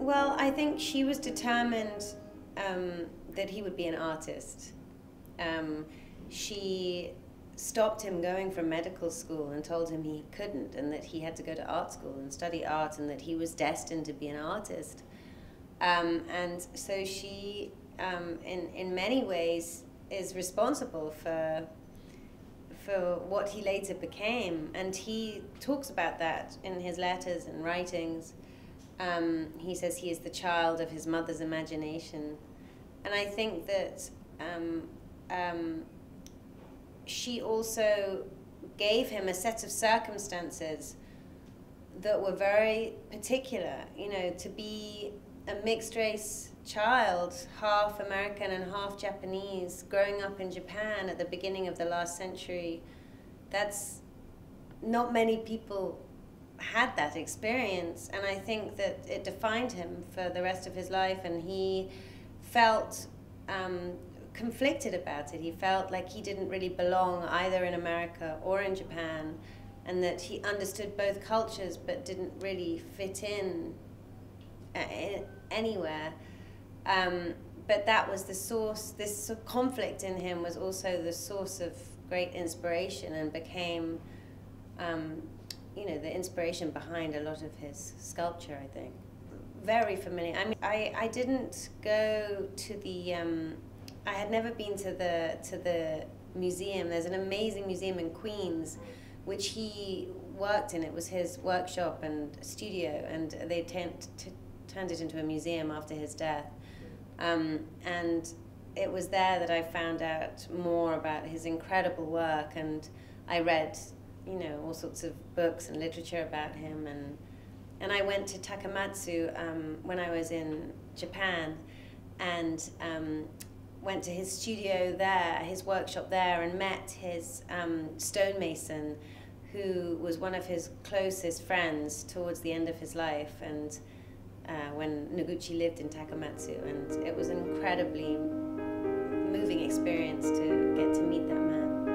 Well, I think she was determined that he would be an artist. She stopped him going from medical school and told him he couldn't, and that he had to go to art school and study art, and that he was destined to be an artist. And so she, in many ways, is responsible for what he later became, and he talks about that in his letters and writings. He says he is the child of his mother's imagination, and I think that she also gave him a set of circumstances that were very particular. You know, to be a mixed race child, half American and half Japanese, growing up in Japan at the beginning of the last century, that's not many people had that experience, and I think that it defined him for the rest of his life, and he felt conflicted about it. He felt like he didn't really belong either in America or in Japan, and that he understood both cultures but didn't really fit in anywhere. But that was the source, this conflict in him was also the source of great inspiration, and became you know, the inspiration behind a lot of his sculpture, I think. Very familiar. I mean, I didn't go to the, I had never been to the museum. There's an amazing museum in Queens, which he worked in. It was his workshop and studio, and they turned it into a museum after his death. And it was there that I found out more about his incredible work, and I read, you know, all sorts of books and literature about him, and I went to Takamatsu when I was in Japan, and went to his studio there, his workshop there, and met his stonemason, who was one of his closest friends towards the end of his life, and when Noguchi lived in Takamatsu, and it was an incredibly moving experience to get to meet that man.